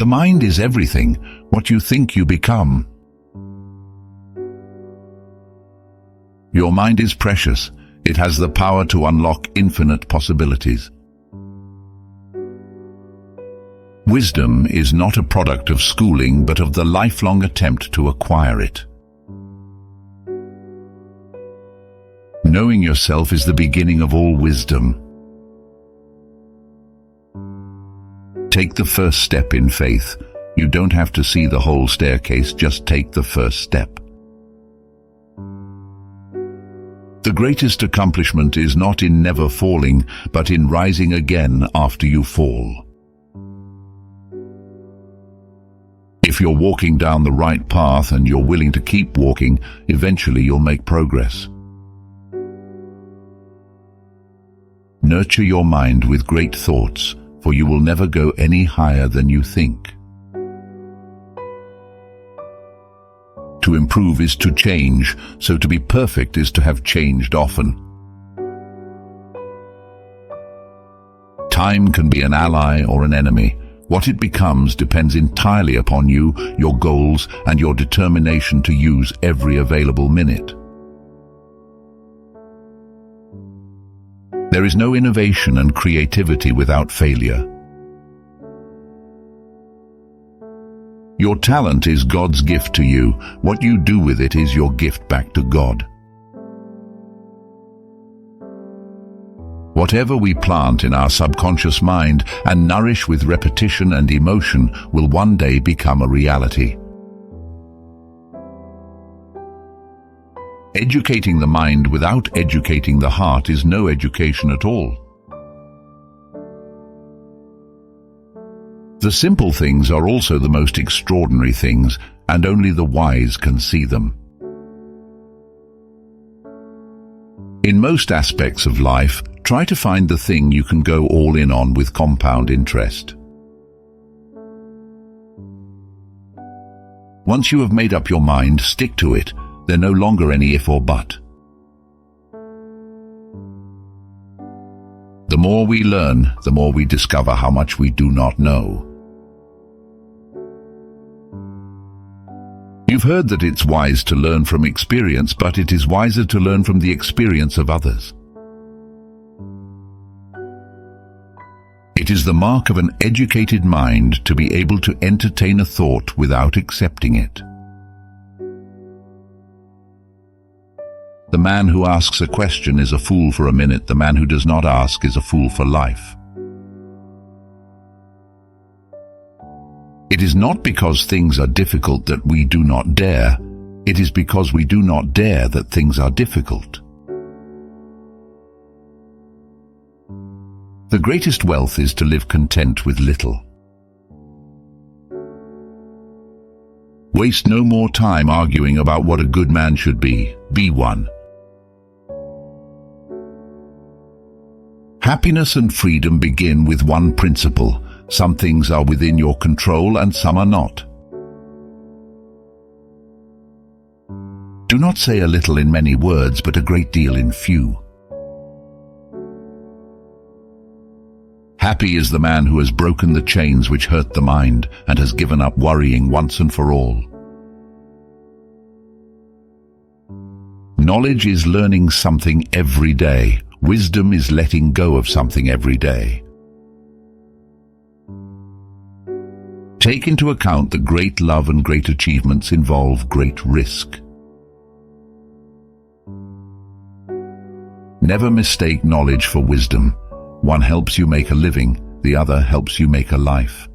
The mind is everything, what you think you become. Your mind is precious. It has the power to unlock infinite possibilities. Wisdom is not a product of schooling, but of the lifelong attempt to acquire it. Knowing yourself is the beginning of all wisdom. Take the first step in faith. You don't have to see the whole staircase, just take the first step. The greatest accomplishment is not in never falling, but in rising again after you fall. If you're walking down the right path and you're willing to keep walking, eventually you'll make progress. Nurture your mind with great thoughts, for you will never go any higher than you think. To improve is to change, so to be perfect is to have changed often. Time can be an ally or an enemy. What it becomes depends entirely upon you, your goals, and your determination to use every available minute. There is no innovation and creativity without failure. Your talent is God's gift to you. What you do with it is your gift back to God. Whatever we plant in our subconscious mind and nourish with repetition and emotion will one day become a reality. Educating the mind without educating the heart is no education at all. The simple things are also the most extraordinary things, and only the wise can see them. In most aspects of life, try to find the thing you can go all in on with compound interest. Once you have made up your mind, stick to it. There's no longer any if or but. The more we learn, the more we discover how much we do not know. You've heard that it's wise to learn from experience, but it is wiser to learn from the experience of others. It is the mark of an educated mind to be able to entertain a thought without accepting it. The man who asks a question is a fool for a minute. The man who does not ask is a fool for life. It is not because things are difficult that we do not dare. It is because we do not dare that things are difficult. The greatest wealth is to live content with little. Waste no more time arguing about what a good man should be. Be one. Happiness and freedom begin with one principle. Some things are within your control and some are not. Do not say a little in many words, but a great deal in few. Happy is the man who has broken the chains which hurt the mind and has given up worrying once and for all. Knowledge is learning something every day. Wisdom is letting go of something every day. Take into account that great love and great achievements involve great risk. Never mistake knowledge for wisdom. One helps you make a living, the other helps you make a life.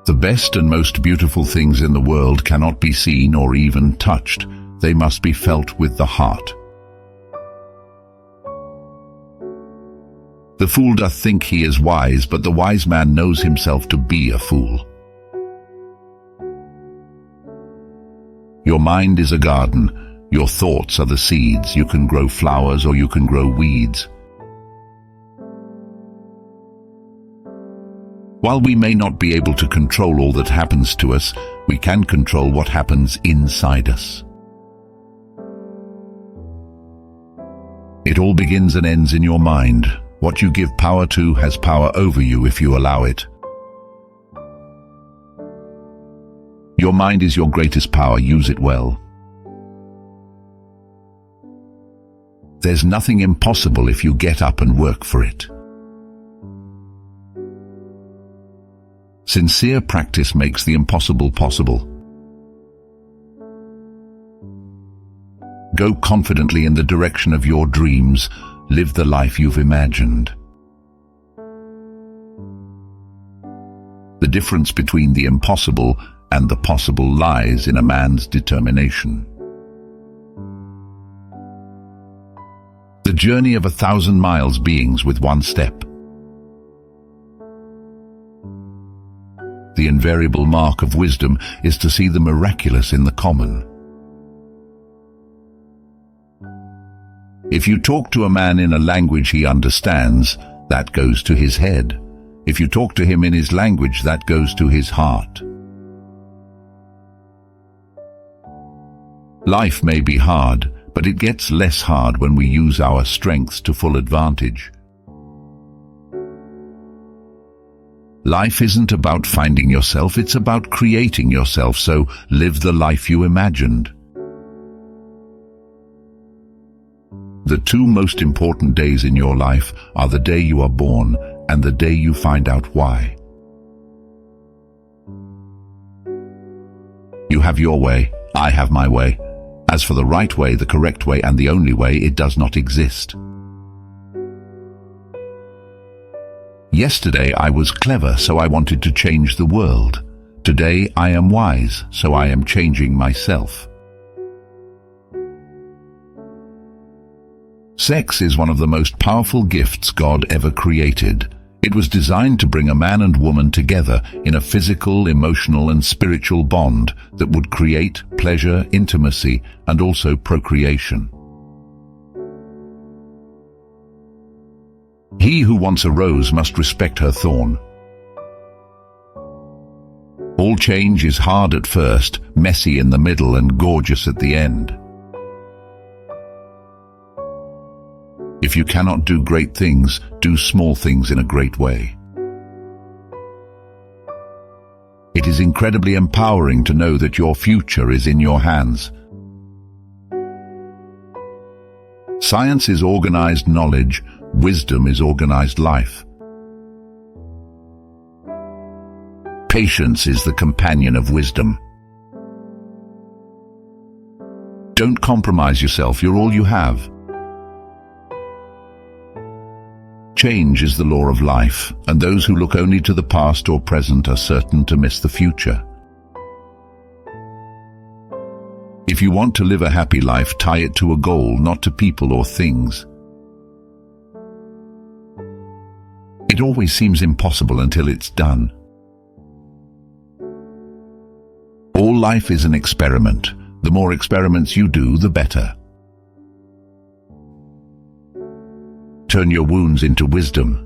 The best and most beautiful things in the world cannot be seen or even touched. They must be felt with the heart. The fool doth think he is wise, but the wise man knows himself to be a fool. Your mind is a garden. Your thoughts are the seeds. You can grow flowers or you can grow weeds. While we may not be able to control all that happens to us, we can control what happens inside us. It all begins and ends in your mind. What you give power to has power over you if you allow it. Your mind is your greatest power. Use it well. There's nothing impossible if you get up and work for it. Sincere practice makes the impossible possible. Go confidently in the direction of your dreams. Live the life you've imagined. The difference between the impossible and the possible lies in a man's determination. The journey of 1,000 miles begins with one step. The invariable mark of wisdom is to see the miraculous in the common. If you talk to a man in a language he understands, that goes to his head. If you talk to him in his language, that goes to his heart. Life may be hard, but it gets less hard when we use our strengths to full advantage. Life isn't about finding yourself, it's about creating yourself, so live the life you imagined. The two most important days in your life are the day you are born and the day you find out why. You have your way, I have my way. As for the right way, the correct way, and the only way, it does not exist. Yesterday I was clever, so I wanted to change the world. Today I am wise, so I am changing myself. Sex is one of the most powerful gifts God ever created. It was designed to bring a man and woman together in a physical, emotional, and spiritual bond that would create pleasure, intimacy, and also procreation. He who wants a rose must respect her thorn. All change is hard at first, messy in the middle, and gorgeous at the end. If you cannot do great things, do small things in a great way. It is incredibly empowering to know that your future is in your hands. Science is organized knowledge, wisdom is organized life. Patience is the companion of wisdom. Don't compromise yourself, you're all you have. Change is the law of life, and those who look only to the past or present are certain to miss the future. If you want to live a happy life, tie it to a goal, not to people or things. It always seems impossible until it's done. All life is an experiment. The more experiments you do, the better. Turn your wounds into wisdom.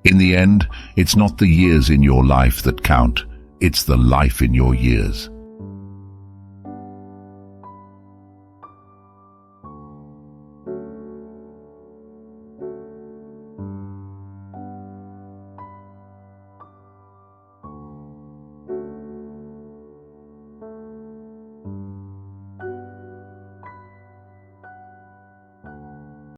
In the end, it's not the years in your life that count, it's the life in your years.